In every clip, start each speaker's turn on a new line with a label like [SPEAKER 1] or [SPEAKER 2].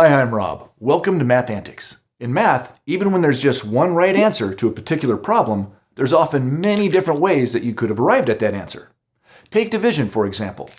[SPEAKER 1] Hi, I'm Rob. Welcome to Math Antics. In math, even when there's just one right answer to a particular problem, there's often many different ways that you could have arrived at that answer. Take division, for example.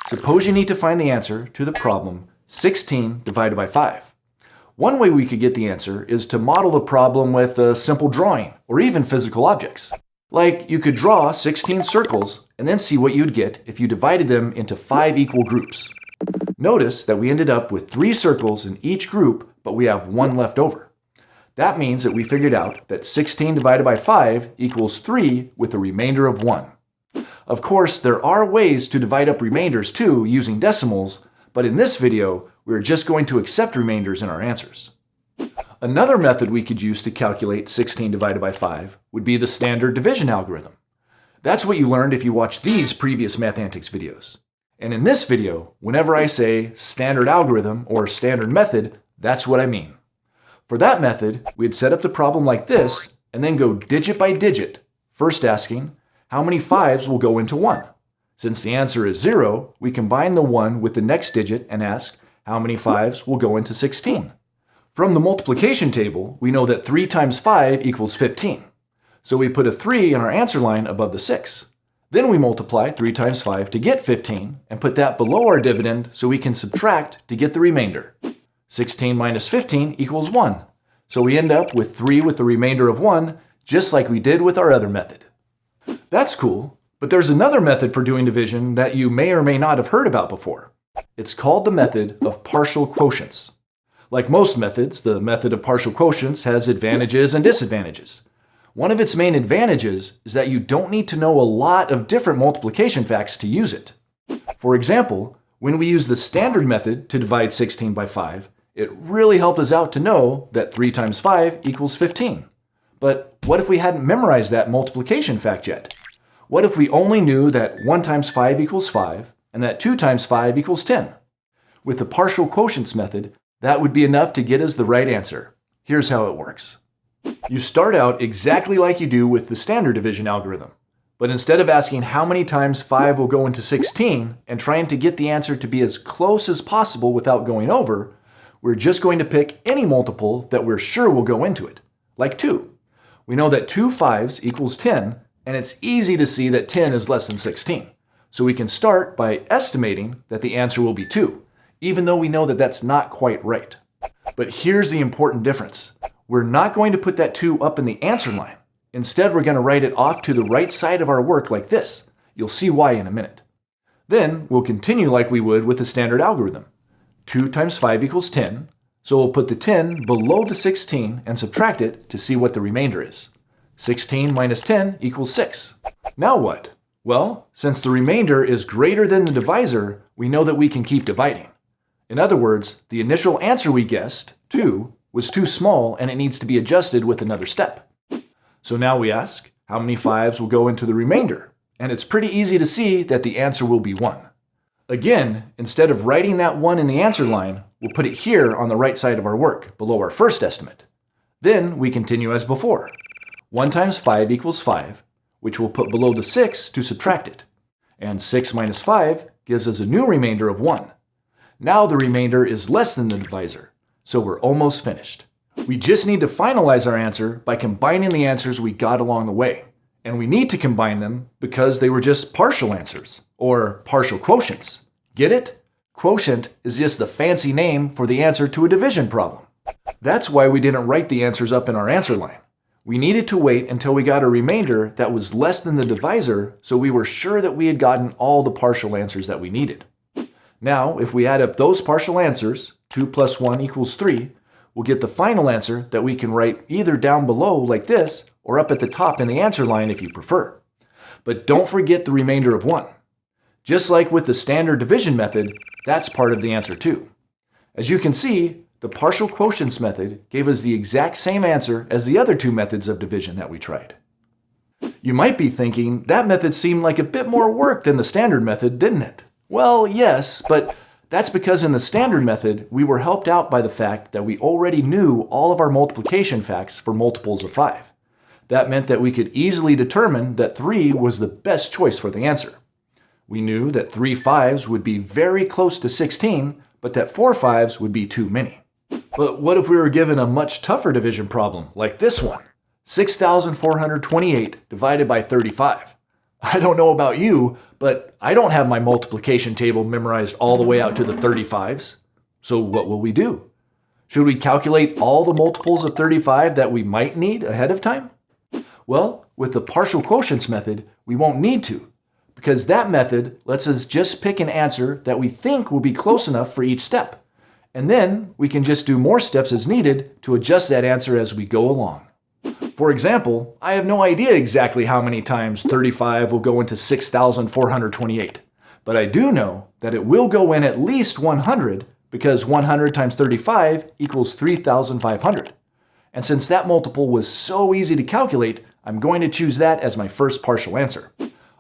[SPEAKER 1] Suppose you need to find the answer to the problem 16 divided by 5. One way we could get the answer is to model the problem with a simple drawing, or even physical objects. Like, you could draw 16 circles and then see what you'd get if you divided them into 5 equal groups. Notice that we ended up with 3 circles in each group, but we have 1 left over. That means that we figured out that 16 divided by 5 equals 3 with a remainder of 1. Of course, there are ways to divide up remainders too using decimals, but in this video, we're just going to accept remainders in our answers. Another method we could use to calculate 16 divided by 5 would be the standard division algorithm. That's what you learned if you watched these previous Math Antics videos. And in this video, whenever I say standard algorithm or standard method, that's what I mean. For that method, we'd set up the problem like this and then go digit by digit, first asking, how many 5s will go into 1? Since the answer is 0, we combine the 1 with the next digit and ask, how many 5s will go into 16? From the multiplication table, we know that 3 times 5 equals 15. So we put a 3 in our answer line above the 6. Then we multiply 3 times 5 to get 15 and put that below our dividend so we can subtract to get the remainder. 16 minus 15 equals 1. So we end up with 3 with the remainder of 1, just like we did with our other method. That's cool, but there's another method for doing division that you may or may not have heard about before. It's called the method of partial quotients. Like most methods, the method of partial quotients has advantages and disadvantages. One of its main advantages is that you don't need to know a lot of different multiplication facts to use it. For example, when we use the standard method to divide 16 by 5, it really helped us out to know that 3 times 5 equals 15. But what if we hadn't memorized that multiplication fact yet? What if we only knew that 1 times 5 equals 5 and that 2 times 5 equals 10? With the partial quotients method, that would be enough to get us the right answer. Here's how it works. You start out exactly like you do with the standard division algorithm. But instead of asking how many times 5 will go into 16 and trying to get the answer to be as close as possible without going over, we're just going to pick any multiple that we're sure will go into it, like 2. We know that 2 5s equals 10, and it's easy to see that 10 is less than 16. So we can start by estimating that the answer will be 2, even though we know that that's not quite right. But here's the important difference. We're not going to put that 2 up in the answer line. Instead, we're going to write it off to the right side of our work like this. You'll see why in a minute. Then we'll continue like we would with the standard algorithm. 2 times 5 equals 10, so we'll put the 10 below the 16 and subtract it to see what the remainder is. 16 minus 10 equals 6. Now what? Well, since the remainder is greater than the divisor, we know that we can keep dividing. In other words, the initial answer we guessed, 2, was too small and it needs to be adjusted with another step. So now we ask, how many 5s will go into the remainder? And it's pretty easy to see that the answer will be 1. Again, instead of writing that 1 in the answer line, we'll put it here on the right side of our work, below our first estimate. Then we continue as before. 1 times 5 equals 5, which we'll put below the 6 to subtract it. And 6 minus 5 gives us a new remainder of 1. Now the remainder is less than the divisor, so we're almost finished. We just need to finalize our answer by combining the answers we got along the way. And we need to combine them because they were just partial answers, or partial quotients. Get it? Quotient is just the fancy name for the answer to a division problem. That's why we didn't write the answers up in our answer line. We needed to wait until we got a remainder that was less than the divisor so we were sure that we had gotten all the partial answers that we needed. Now, if we add up those partial answers, 2 plus 1 equals 3, we'll get the final answer that we can write either down below like this or up at the top in the answer line if you prefer. But don't forget the remainder of 1. Just like with the standard division method, that's part of the answer too. As you can see, the partial quotients method gave us the exact same answer as the other 2 methods of division that we tried. You might be thinking, that method seemed like a bit more work than the standard method, didn't it? Well, yes, but that's because in the standard method, we were helped out by the fact that we already knew all of our multiplication facts for multiples of 5. That meant that we could easily determine that 3 was the best choice for the answer. We knew that 3 5s would be very close to 16, but that 4 5s would be too many. But what if we were given a much tougher division problem, like this one? 6,428 divided by 35. I don't know about you, but I don't have my multiplication table memorized all the way out to the 35s. So what will we do? Should we calculate all the multiples of 35 that we might need ahead of time? Well, with the partial quotients method, we won't need to, because that method lets us just pick an answer that we think will be close enough for each step. And then we can just do more steps as needed to adjust that answer as we go along. For example, I have no idea exactly how many times 35 will go into 6,428, but I do know that it will go in at least 100 because 100 times 35 equals 3,500. And since that multiple was so easy to calculate, I'm going to choose that as my first partial answer.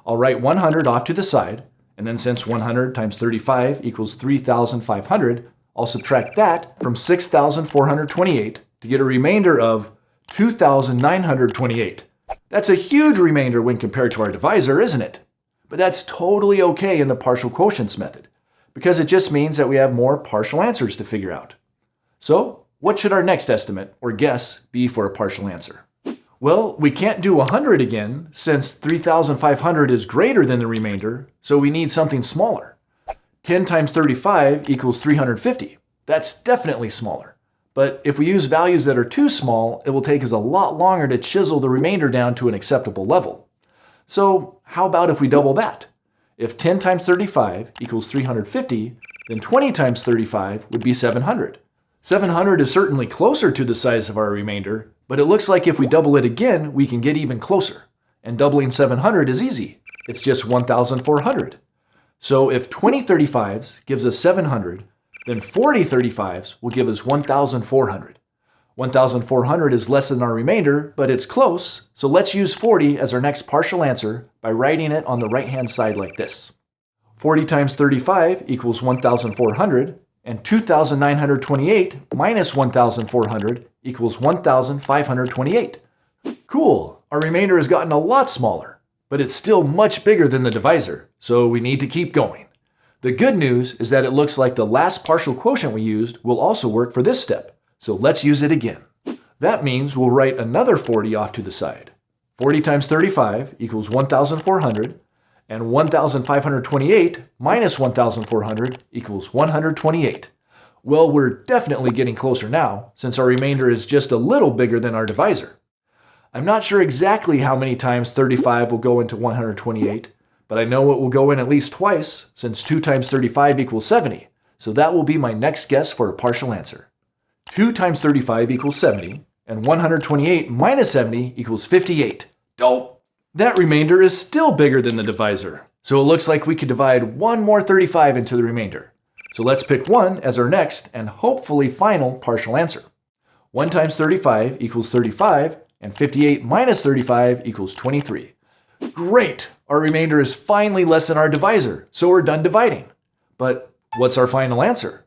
[SPEAKER 1] I'll write 100 off to the side, and then since 100 times 35 equals 3,500, I'll subtract that from 6,428 to get a remainder of 2,928. That's a huge remainder when compared to our divisor, isn't it? But that's totally okay in the partial quotients method, because it just means that we have more partial answers to figure out. So, what should our next estimate, or guess, be for a partial answer? Well, we can't do 100 again, since 3,500 is greater than the remainder, so we need something smaller. 10 times 35 equals 350. That's definitely smaller. But if we use values that are too small, it will take us a lot longer to chisel the remainder down to an acceptable level. So how about if we double that? If 10 times 35 equals 350, then 20 times 35 would be 700. 700 is certainly closer to the size of our remainder, but it looks like if we double it again, we can get even closer. And doubling 700 is easy. It's just 1,400. So if 20 35s gives us 700, then 40 35s will give us 1,400. 1,400 is less than our remainder, but it's close, so let's use 40 as our next partial answer by writing it on the right-hand side like this. 40 times 35 equals 1,400, and 2,928 minus 1,400 equals 1,528. Cool, our remainder has gotten a lot smaller. But it's still much bigger than the divisor, so we need to keep going. The good news is that it looks like the last partial quotient we used will also work for this step, so let's use it again. That means we'll write another 40 off to the side. 40 times 35 equals 1,400, and 1,528 minus 1,400 equals 128. Well, we're definitely getting closer now, since our remainder is just a little bigger than our divisor. I'm not sure exactly how many times 35 will go into 128, but I know it will go in at least twice, since 2 times 35 equals 70, so that will be my next guess for a partial answer. 2 times 35 equals 70, and 128 minus 70 equals 58. Dope! That remainder is still bigger than the divisor, so it looks like we could divide one more 35 into the remainder. So let's pick 1 as our next and hopefully final partial answer. 1 times 35 equals 35, and 58 minus 35 equals 23. Great! Our remainder is finally less than our divisor, so we're done dividing. But what's our final answer?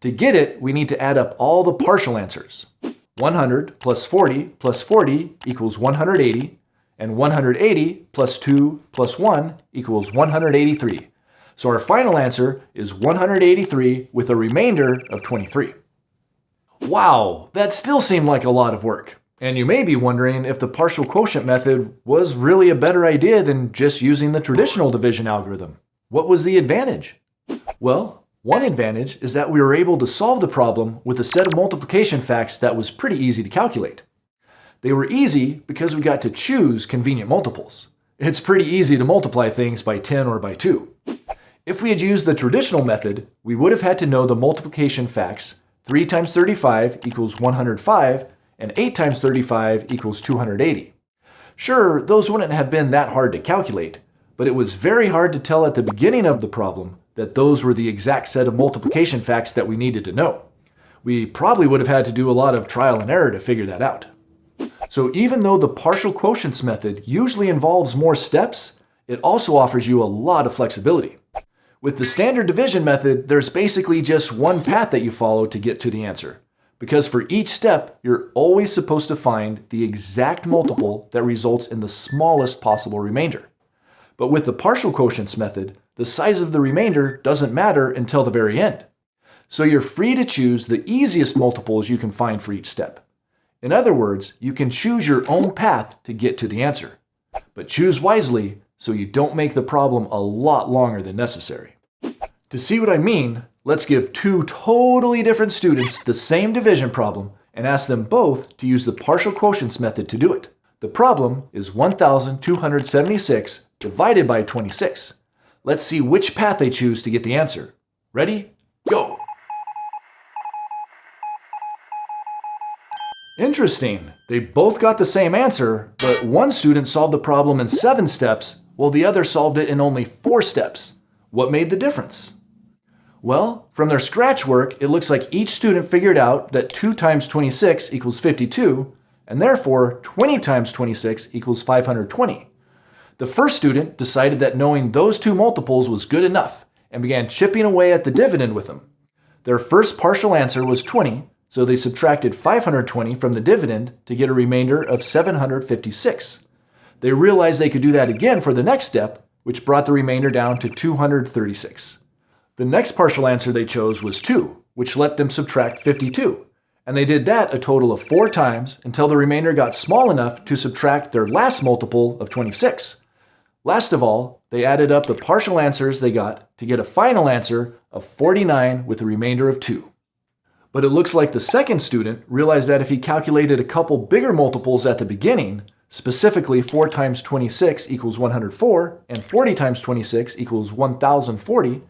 [SPEAKER 1] To get it, we need to add up all the partial answers. 100 plus 40 equals 180, and 180 plus 2 plus 1 equals 183. So our final answer is 183 with a remainder of 23. Wow, that still seemed like a lot of work. And you may be wondering if the partial quotient method was really a better idea than just using the traditional division algorithm. What was the advantage? Well, one advantage is that we were able to solve the problem with a set of multiplication facts that was pretty easy to calculate. They were easy because we got to choose convenient multiples. It's pretty easy to multiply things by 10 or by 2. If we had used the traditional method, we would have had to know the multiplication facts 3 times 35 equals 105, and 8 times 35 equals 280. Sure, those wouldn't have been that hard to calculate, but it was very hard to tell at the beginning of the problem that those were the exact set of multiplication facts that we needed to know. We probably would have had to do a lot of trial and error to figure that out. So even though the partial quotients method usually involves more steps, it also offers you a lot of flexibility. With the standard division method, there's basically just one path that you follow to get to the answer. Because for each step, you're always supposed to find the exact multiple that results in the smallest possible remainder. But with the partial quotients method, the size of the remainder doesn't matter until the very end. So you're free to choose the easiest multiples you can find for each step. In other words, you can choose your own path to get to the answer. But choose wisely so you don't make the problem a lot longer than necessary. To see what I mean, let's give two totally different students the same division problem and ask them both to use the partial quotients method to do it. The problem is 1,276 divided by 26. Let's see which path they choose to get the answer. Ready? Go! Interesting. They both got the same answer, but one student solved the problem in 7 steps, while the other solved it in only 4 steps. What made the difference? Well, from their scratch work, it looks like each student figured out that 2 times 26 equals 52, and therefore 20 times 26 equals 520. The first student decided that knowing those two multiples was good enough and began chipping away at the dividend with them. Their first partial answer was 20, so they subtracted 520 from the dividend to get a remainder of 756. They realized they could do that again for the next step, which brought the remainder down to 236. The next partial answer they chose was 2, which let them subtract 52. And they did that a total of 4 times until the remainder got small enough to subtract their last multiple of 26. Last of all, they added up the partial answers they got to get a final answer of 49 with a remainder of 2. But it looks like the second student realized that if he calculated a couple bigger multiples at the beginning, specifically 4 times 26 equals 104 and 40 times 26 equals 1040,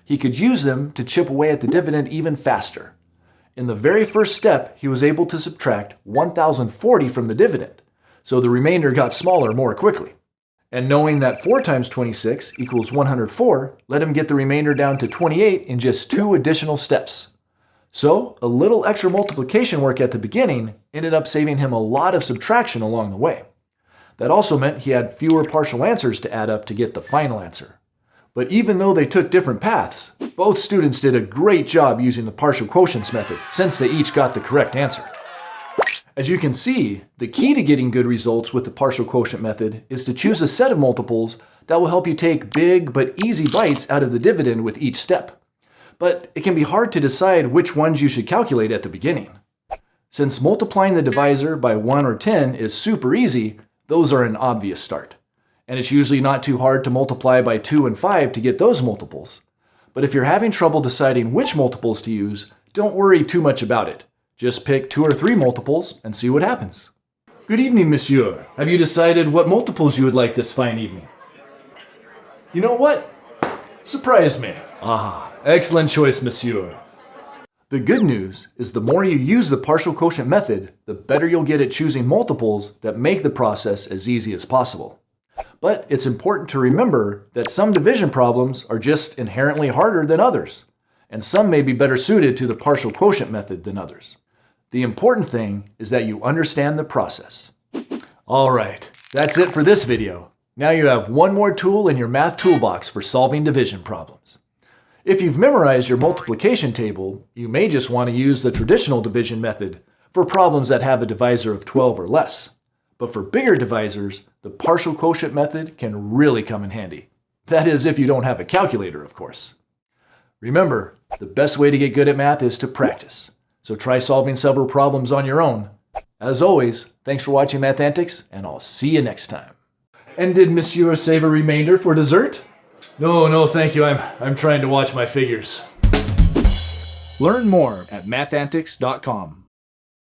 [SPEAKER 1] he could use them to chip away at the dividend even faster. In the very first step, he was able to subtract 1040 from the dividend, so the remainder got smaller more quickly. And knowing that 4 times 26 equals 104 let him get the remainder down to 28 in just 2 additional steps. So, a little extra multiplication work at the beginning ended up saving him a lot of subtraction along the way. That also meant he had fewer partial answers to add up to get the final answer. But even though they took different paths, both students did a great job using the partial quotients method since they each got the correct answer. As you can see, the key to getting good results with the partial quotient method is to choose a set of multiples that will help you take big but easy bites out of the dividend with each step. But it can be hard to decide which ones you should calculate at the beginning. Since multiplying the divisor by 1 or 10 is super easy, those are an obvious start. And it's usually not too hard to multiply by 2 and 5 to get those multiples. But if you're having trouble deciding which multiples to use, don't worry too much about it. Just pick 2 or 3 multiples and see what happens. Good evening, monsieur. Have you decided what multiples you would like this fine evening? You know what? Surprise me. Ah, excellent choice, monsieur. The good news is the more you use the partial quotient method, the better you'll get at choosing multiples that make the process as easy as possible. But it's important to remember that some division problems are just inherently harder than others, and some may be better suited to the partial quotient method than others. The important thing is that you understand the process. All right, that's it for this video. Now you have one more tool in your math toolbox for solving division problems. If you've memorized your multiplication table, you may just want to use the traditional division method for problems that have a divisor of 12 or less. But for bigger divisors, the partial quotient method can really come in handy. That is, if you don't have a calculator, of course. Remember, the best way to get good at math is to practice. So try solving several problems on your own. As always, thanks for watching Math Antics, and I'll see you next time. And did Monsieur save a remainder for dessert? No, thank you. I'm trying to watch my figures. Learn more at mathantics.com.